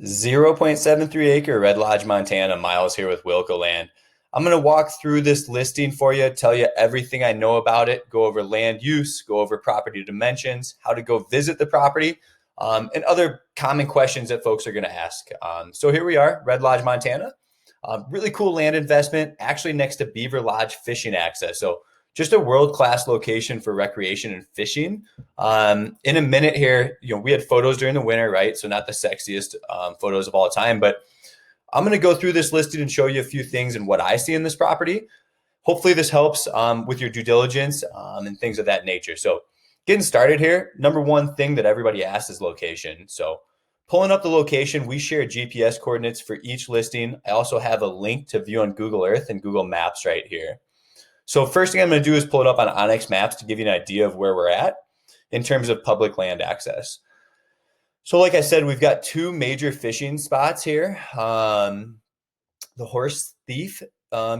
0.73 acre Red Lodge, Montana. Miles here with Wilco Land. I'm going to walk through this listing for you, tell you everything I know about it, go over land use, go over property dimensions, how to go visit the property, and other common questions that folks are going to ask. So here we are, Red Lodge, Montana. Really cool land investment, actually next to Beaver Lodge fishing access. So just a world-class location for recreation and fishing. In a minute here, we had photos during the winter, right? So not the sexiest photos of all time, but I'm going to go through this listing and show you a few things and what I see in this property. Hopefully this helps with your due diligence and things of that nature. So getting started here, number one thing that everybody asks is location. So pulling up the location, we share GPS coordinates for each listing. I also have a link to view on Google Earth and Google Maps right here. So first thing I'm going to do is pull it up on Onyx Maps to give you an idea of where we're at in terms of public land access. So like I said, we've got two major fishing spots here. The Horse Thief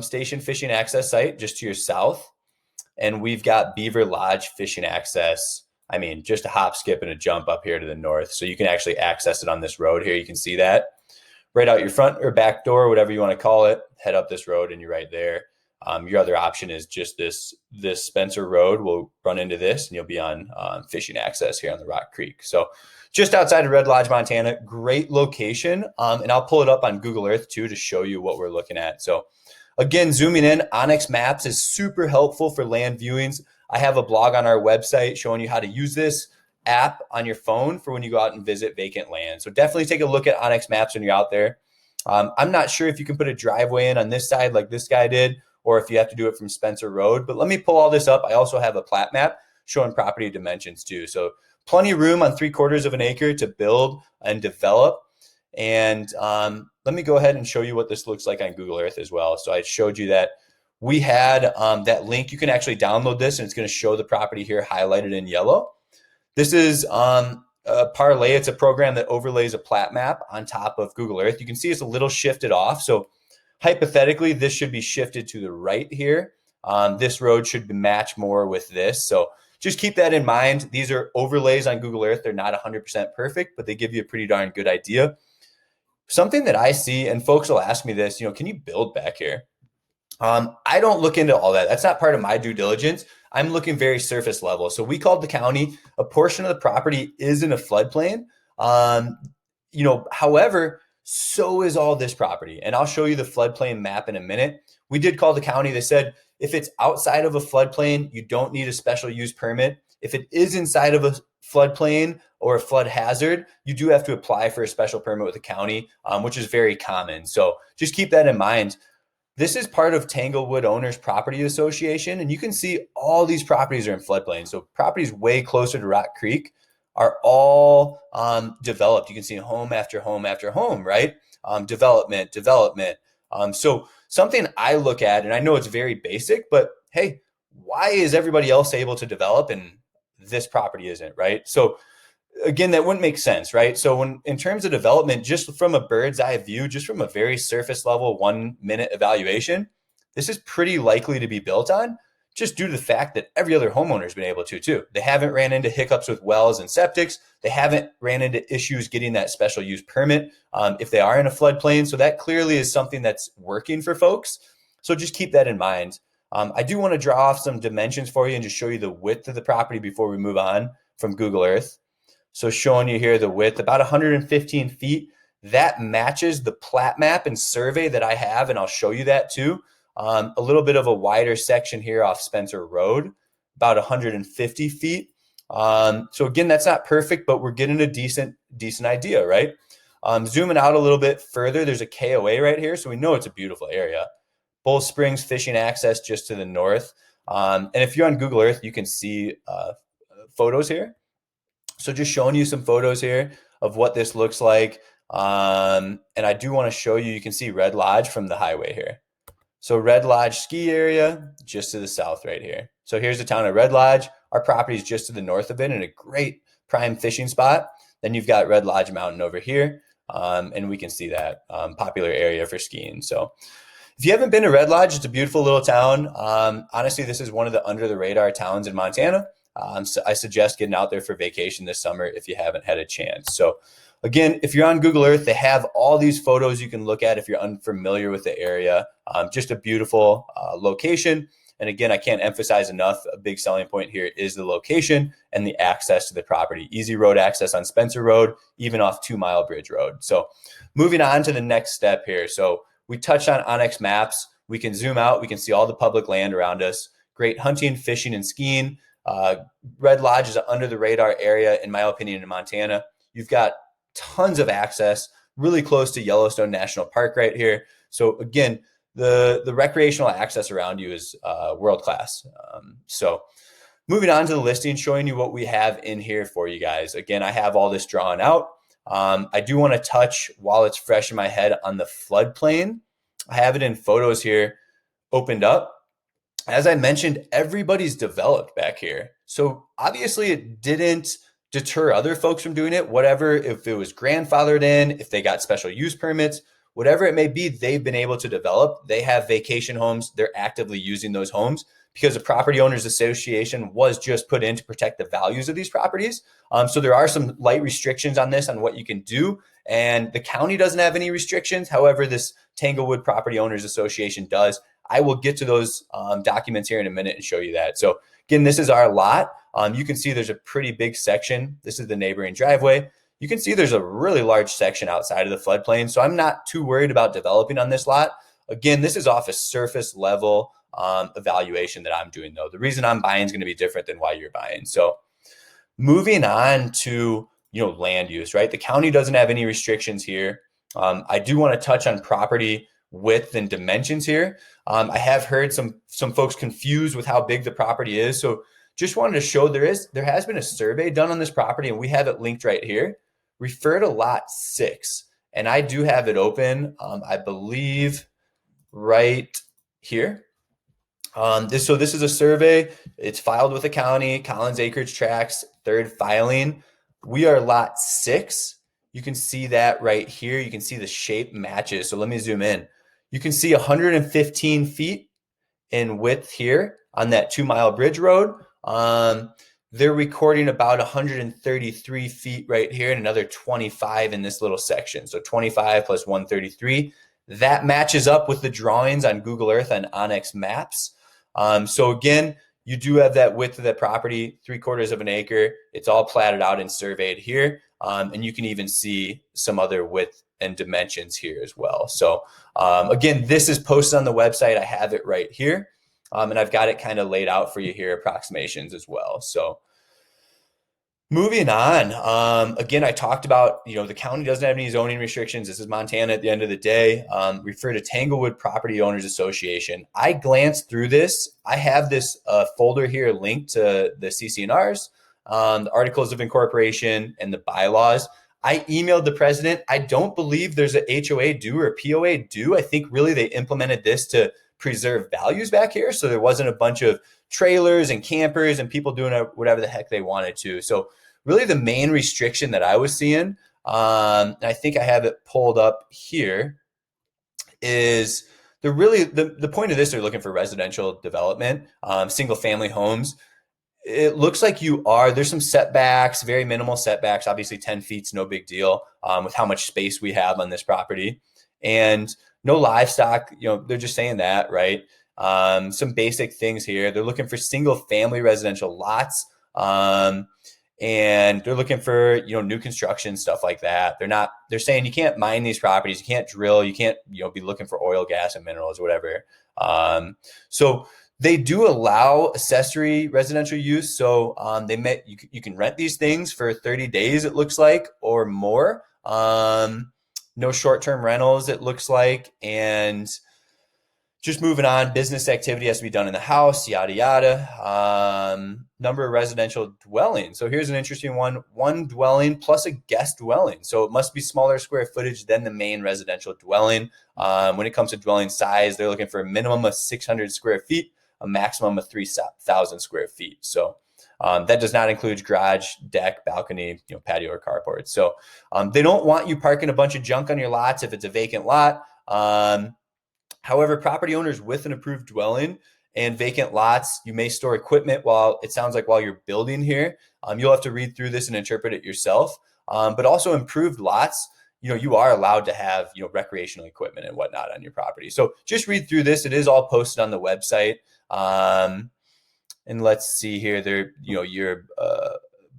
Station fishing access site just to your south. And we've got Beaver Lodge fishing access. I mean, just a hop, skip, and a jump up here to the north. So you can actually access it on this road here. You can see that right out your front or back door, whatever you want to call it. Head up this road and you're right there. Your other option is just this Spencer Road will run into this and you'll be on fishing access here on the Rock Creek. So just outside of Red Lodge, Montana, great location. And I'll pull it up on Google Earth too to show you what we're looking at. So again, zooming in, Onyx Maps is super helpful for land viewings. I have a blog on our website showing you how to use this app on your phone for when you go out and visit vacant land. So definitely take a look at Onyx Maps when you're out there. I'm not sure if you can put a driveway in on this side like this guy did, or if you have to do it from Spencer Road. But let me pull all this up. I also have a plat map showing property dimensions too. So plenty of room on 3/4 of an acre to build and develop. And let me go ahead and show you what this looks like on Google Earth as well. So I showed you that we had that link. You can actually download this and it's going to show the property here highlighted in yellow. This is a Parlay. It's a program that overlays a plat map on top of Google Earth. You can see it's a little shifted off. So hypothetically, this should be shifted to the right here. This road should match more with this. So just keep that in mind. These are overlays on Google Earth. They're not 100% perfect, but they give you a pretty darn good idea. Something that I see, and folks will ask me this, can you build back here? I don't look into all that. That's not part of my due diligence. I'm looking very surface level. So we called the county. A portion of the property is in a floodplain. However, so is all this property. And I'll show you the floodplain map in a minute. We did call the county. They said if it's outside of a floodplain, you don't need a special use permit. If it is inside of a floodplain or a flood hazard, you do have to apply for a special permit with the county, which is very common. So just keep that in mind. This is part of Tanglewood Owners Property Association, and you can see all these properties are in floodplains. So properties way closer to Rock Creek are all developed. You can see home after home after home, right? Development. So something I look at, and I know it's very basic, but hey, why is everybody else able to develop and this property isn't, right? So again, that wouldn't make sense, right? So in terms of development, just from a bird's eye view, just from a very surface level 1 minute evaluation, this is pretty likely to be built on, just due to the fact that every other homeowner has been able to too. They haven't ran into hiccups with wells and septics. They haven't ran into issues getting that special use permit if they are in a floodplain. So that clearly is something that's working for folks. So just keep that in mind. I do want to draw off some dimensions for you and just show you the width of the property before we move on from Google Earth. So showing you here the width, about 115 feet. That matches the plat map and survey that I have, and I'll show you that too. A little bit of a wider section here off Spencer Road, about 150 feet. So again, that's not perfect, but we're getting a decent idea, right? Zooming out a little bit further, there's a KOA right here, so we know it's a beautiful area. Bull Springs fishing access just to the north. And if you're on Google Earth, you can see photos here. So just showing you some photos here of what this looks like. And I do want to show you, you can see Red Lodge from the highway here. So Red Lodge ski area just to the south right here. So here's the town of Red Lodge. Our property is just to the north of it in a great prime fishing spot. Then you've got Red Lodge Mountain over here. And we can see that popular area for skiing. So if you haven't been to Red Lodge, it's a beautiful little town. Honestly, this is one of the under the radar towns in Montana. So I suggest getting out there for vacation this summer if you haven't had a chance. So again, if you're on Google Earth, they have all these photos you can look at if you're unfamiliar with the area. Just a beautiful location. And again, I can't emphasize enough, a big selling point here is the location and the access to the property. Easy road access on Spencer Road, even off 2 Mile Bridge Road. So moving on to the next step here. So we touched on onX Maps. We can zoom out. We can see all the public land around us. Great hunting, fishing, and skiing. Red Lodge is an under the radar area, in my opinion, in Montana. You've got tons of access, really close to Yellowstone National Park right here. So again, the recreational access around you is world class. So moving on to the listing, showing you what we have in here for you guys. Again, I have all this drawn out. I do want to touch, while it's fresh in my head, on the floodplain. I have it in photos here opened up. As I mentioned, everybody's developed back here. So obviously it didn't deter other folks from doing it. Whatever, if it was grandfathered in, if they got special use permits, whatever it may be, they've been able to develop. They have vacation homes. They're actively using those homes because the Property Owners Association was just put in to protect the values of these properties. So there are some light restrictions on this, on what you can do. And the county doesn't have any restrictions. However, this Tanglewood Property Owners Association does. I will get to those documents here in a minute and show you that. So again, this is our lot. You can see there's a pretty big section. This is the neighboring driveway. You can see there's a really large section outside of the floodplain. So I'm not too worried about developing on this lot. Again, this is off a surface level evaluation that I'm doing though. The reason I'm buying is going to be different than why you're buying. So moving on to, land use, right? The county doesn't have any restrictions here. I do want to touch on property width and dimensions here. I have heard some folks confused with how big the property is. So just wanted to show there has been a survey done on this property, and we have it linked right here. Refer to lot 6. And I do have it open, I believe right here. This is a survey. It's filed with the county, Collins Acreage Tracts, 3rd filing. We are lot 6. You can see that right here. You can see the shape matches. So let me zoom in. You can see 115 feet in width here on that 2 Mile Bridge Road. They're recording about 133 feet right here and another 25 in this little section. So 25 plus 133. That matches up with the drawings on Google Earth and onX Maps. So again, you do have that width of that property, 3/4 of an acre. It's all platted out and surveyed here. And you can even see some other width and dimensions here as well. So again, this is posted on the website. I have it right here. And I've got it kind of laid out for you here, approximations as well. So moving on, again, I talked about, the county doesn't have any zoning restrictions. This is Montana at the end of the day. Refer to Tanglewood Property Owners Association. I glanced through this. I have this folder here linked to the CC&Rs, the Articles of Incorporation, and the bylaws. I emailed the president. I don't believe there's a HOA due or a POA due. I think really they implemented this to preserve values back here. So there wasn't a bunch of trailers and campers and people doing whatever the heck they wanted to. So really the main restriction that I was seeing, and I think I have it pulled up here, is the point of this, they're looking for residential development, single family homes. It looks like there's some setbacks, very minimal setbacks. Obviously 10 feet's no big deal with how much space we have on this property. And no livestock, they're just saying that, right? Some basic things here. They're looking for single family residential lots. And they're looking for, new construction, stuff like that. They're saying you can't mine these properties. You can't drill. You can't, be looking for oil, gas, and minerals or whatever. So they do allow accessory residential use. So you can rent these things for 30 days, it looks like, or more. No short-term rentals, it looks like. And just moving on, business activity has to be done in the house, yada, yada. Number of residential dwellings. So here's an interesting one. One dwelling plus a guest dwelling. So it must be smaller square footage than the main residential dwelling. When it comes to dwelling size, they're looking for a minimum of 600 square feet, a maximum of 3,000 square feet. So that does not include garage, deck, balcony, patio, or carport. So they don't want you parking a bunch of junk on your lots if it's a vacant lot. However, property owners with an approved dwelling and vacant lots, you may store equipment while you're building here. You'll have to read through this and interpret it yourself. but also improved lots. You are allowed to have, recreational equipment and whatnot on your property. So just read through this. It is all posted on the website. And let's see here, you're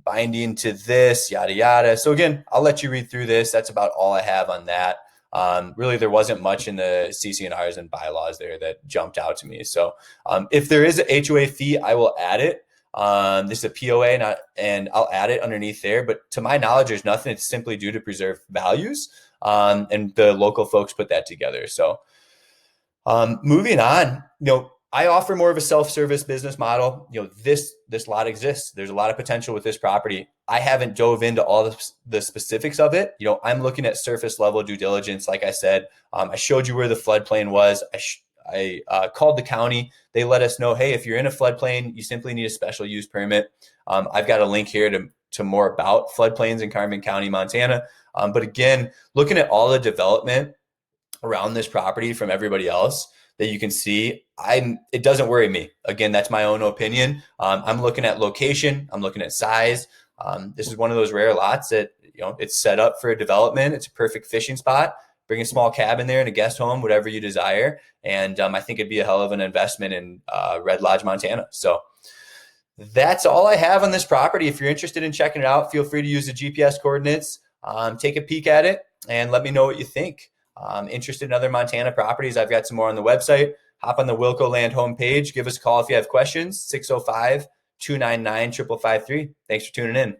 binding to this, yada, yada. So again, I'll let you read through this. That's about all I have on that. Really, there wasn't much in the CC&Rs and bylaws there that jumped out to me. So if there is an HOA fee, I will add it. This is a POA, and I'll add it underneath there. But to my knowledge, there's nothing. It's simply due to preserve values. And the local folks put that together. So moving on, I offer more of a self-service business model. This lot exists. There's a lot of potential with this property. I haven't dove into all the specifics of it. I'm looking at surface level due diligence. Like I said, I showed you where the floodplain was. I called the county. They let us know, hey, if you're in a floodplain, you simply need a special use permit. I've got a link here to more about floodplains in Carbon County, Montana. But again, looking at all the development around this property from everybody else that you can see, it doesn't worry me. Again, that's my own opinion. I'm looking at location. I'm looking at size. This is one of those rare lots that, it's set up for a development. It's a perfect fishing spot. Bring a small cabin there and a guest home, whatever you desire. And I think it'd be a hell of an investment in Red Lodge, Montana. So that's all I have on this property. If you're interested in checking it out, feel free to use the GPS coordinates. Take a peek at it and let me know what you think. Interested in other Montana properties, I've got some more on the website. Hop on the Wilco Land homepage. Give us a call if you have questions, 605-299-5553. Thanks for tuning in.